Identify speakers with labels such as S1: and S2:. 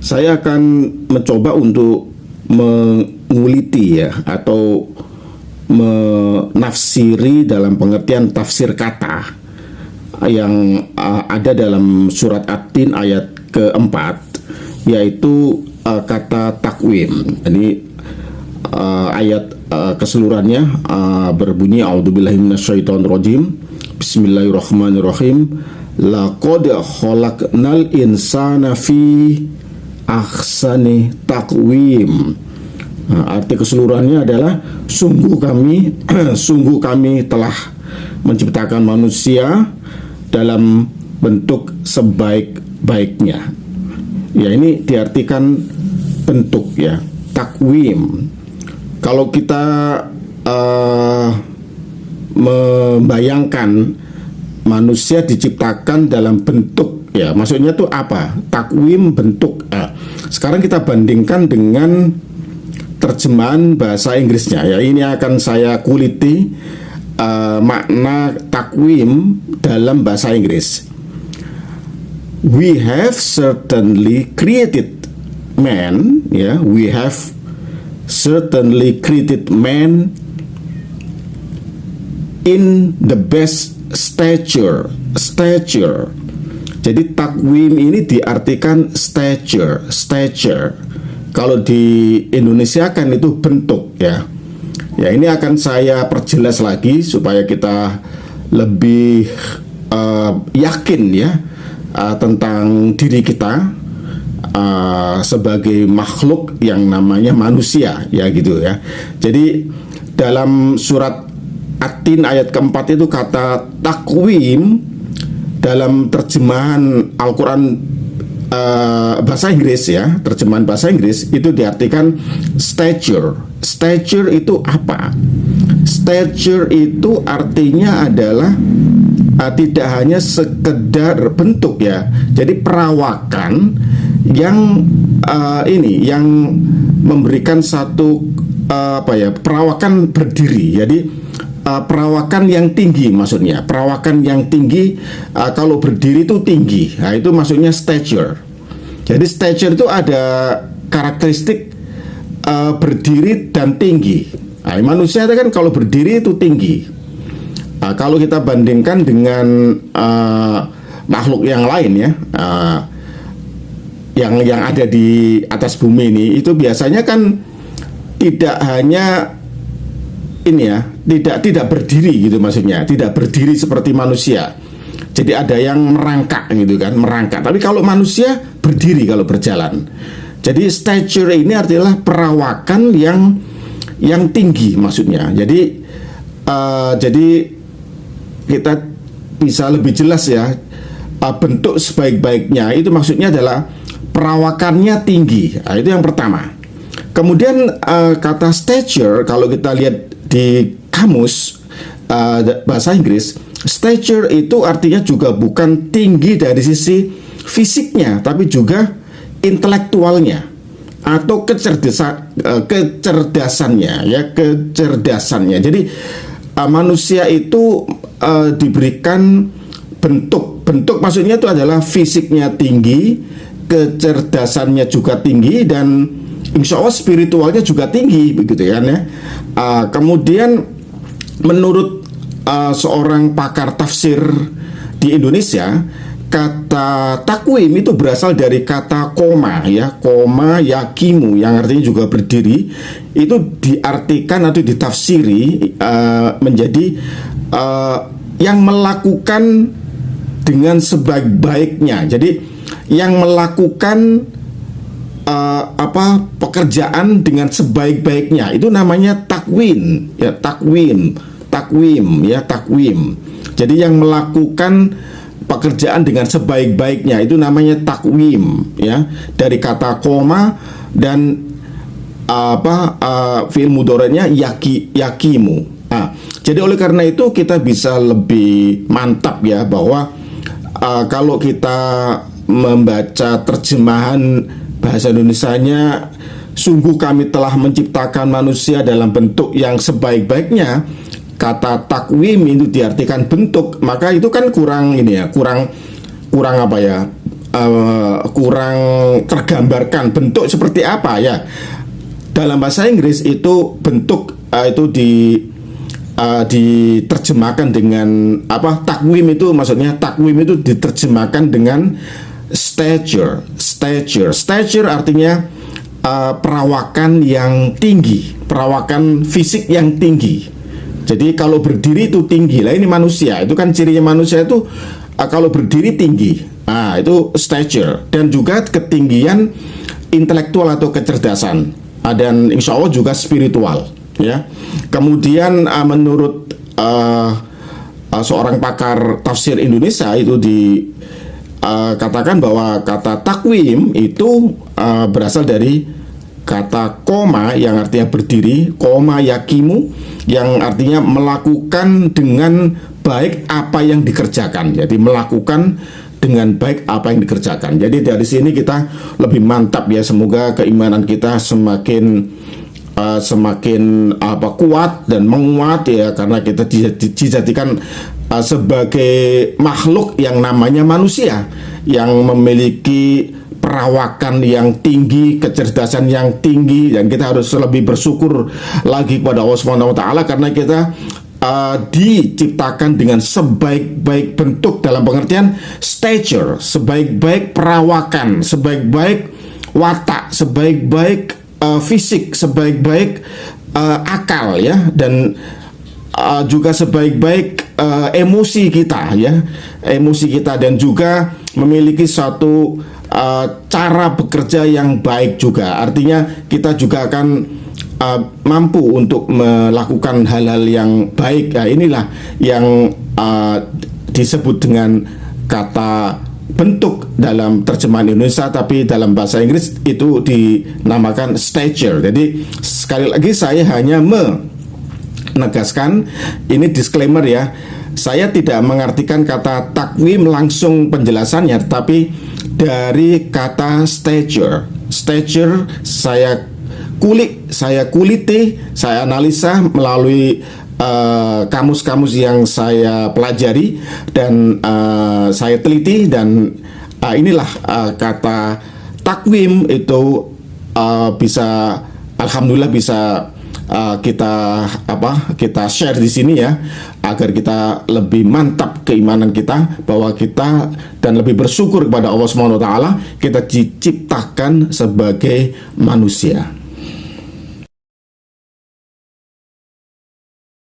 S1: Saya akan mencoba untuk menguliti ya atau menafsiri dalam pengertian tafsir kata yang ada dalam surat At-Tin ayat keempat, yaitu kata takwim. Jadi ayat keseluruhannya berbunyi a'udzubillahi minasyaitonirrajim. Bismillahirrahmanirrahim. Laqad khalaqnal insana fi ahsani takwim. Arti keseluruhannya adalah sungguh kami telah menciptakan manusia dalam bentuk sebaik-baiknya. Ya, ini diartikan bentuk ya, takwim. Kalau kita membayangkan manusia diciptakan dalam bentuk ya, maksudnya tuh apa? Takwim bentuk. Sekarang kita bandingkan dengan terjemahan bahasa Inggrisnya ya. Ini akan saya kuliti makna takwim dalam bahasa Inggris. We have certainly created man ya. We have certainly created man in the best stature. Jadi takwim ini diartikan stature. Kalau di Indonesia kan itu bentuk ya. Ya, ini akan saya perjelas lagi supaya kita lebih yakin ya tentang diri kita sebagai makhluk yang namanya manusia ya gitu ya. Jadi dalam surat At-Tin ayat keempat itu kata takwim dalam terjemahan Al-Quran bahasa Inggris ya, terjemahan bahasa Inggris itu diartikan stature. Stature itu apa? Stature itu artinya adalah tidak hanya sekedar bentuk ya. Jadi perawakan yang yang memberikan satu perawakan berdiri. Jadi perawakan yang tinggi, maksudnya perawakan yang tinggi. Kalau berdiri itu tinggi, nah itu maksudnya stature. Jadi stature itu ada karakteristik berdiri dan tinggi. Nah, manusia itu kan kalau berdiri itu tinggi. Kalau kita bandingkan dengan makhluk yang lain ya, yang ada di atas bumi ini, itu biasanya kan tidak hanya ini ya, tidak berdiri gitu, maksudnya tidak berdiri seperti manusia. Jadi ada yang merangkak gitu kan, merangkak. Tapi kalau manusia berdiri kalau berjalan. Jadi stature ini adalah perawakan yang tinggi maksudnya. Jadi kita bisa lebih jelas ya, bentuk sebaik-baiknya itu maksudnya adalah perawakannya tinggi. Nah, itu yang pertama. Kemudian kata stature kalau kita lihat di kamus bahasa Inggris, stature itu artinya juga bukan tinggi dari sisi fisiknya, tapi juga intelektualnya atau kecerdasannya ya, kecerdasannya. Jadi manusia itu diberikan bentuk maksudnya itu adalah fisiknya tinggi, kecerdasannya juga tinggi, dan insya Allah spiritualnya juga tinggi begitu kan ya. Kemudian menurut seorang pakar tafsir di Indonesia, kata takwim itu berasal dari kata koma ya, koma yakimu, yang artinya juga berdiri. Itu diartikan atau ditafsiri menjadi yang melakukan dengan sebaik-baiknya. Jadi yang melakukan pekerjaan dengan sebaik-baiknya itu namanya takwim ya, takwim ya, takwim. Jadi yang melakukan pekerjaan dengan sebaik-baiknya itu namanya takwim ya, dari kata koma dan fi'il mudhari'nya yakimu. Jadi oleh karena itu kita bisa lebih mantap ya bahwa kalau kita membaca terjemahan bahasa Indonesianya, sungguh kami telah menciptakan manusia dalam bentuk yang sebaik-baiknya, kata takwim itu diartikan bentuk, maka itu kan kurang ini ya, kurang apa ya, kurang tergambarkan bentuk seperti apa ya. Dalam bahasa Inggris itu bentuk itu diterjemahkan dengan apa? Takwim itu maksudnya takwim itu diterjemahkan dengan stature. Stature artinya perawakan yang tinggi, perawakan fisik yang tinggi. Jadi kalau berdiri itu tinggi. Lah ini manusia, itu kan cirinya manusia itu kalau berdiri tinggi. Nah, itu stature dan juga ketinggian intelektual atau kecerdasan. Dan insya Allah juga spiritual ya. Kemudian menurut seorang pakar tafsir Indonesia itu katakan bahwa kata takwim itu berasal dari kata koma yang artinya berdiri, koma yakimu yang artinya melakukan dengan baik apa yang dikerjakan. Jadi melakukan dengan baik apa yang dikerjakan. Jadi dari sini kita lebih mantap ya. Semoga keimanan kita semakin kuat dan menguat ya, karena kita dijadikan sebagai makhluk yang namanya manusia yang memiliki perawakan yang tinggi, kecerdasan yang tinggi, dan kita harus lebih bersyukur lagi kepada Allah Subhanahu wa taala karena kita diciptakan dengan sebaik-baik bentuk dalam pengertian stature, sebaik-baik perawakan, sebaik-baik watak, sebaik-baik fisik, sebaik-baik akal ya, dan juga sebaik-baik emosi kita ya, emosi kita, dan juga memiliki suatu cara bekerja yang baik juga. Artinya kita juga akan mampu untuk melakukan hal-hal yang baik. Nah, inilah yang disebut dengan kata bentuk dalam terjemahan Indonesia, tapi dalam bahasa Inggris itu dinamakan stature. Jadi sekali lagi saya hanya menegaskan, ini disclaimer ya, saya tidak mengartikan kata takwim langsung penjelasannya, tapi dari kata stature. Stature saya kuliti, saya analisa melalui kamus-kamus yang saya pelajari dan saya teliti, dan inilah kata takwim itu bisa, alhamdulillah bisa kita share di sini ya, agar kita lebih mantap keimanan kita bahwa kita, dan lebih bersyukur kepada Allah Subhanahu wa taala kita diciptakan sebagai manusia.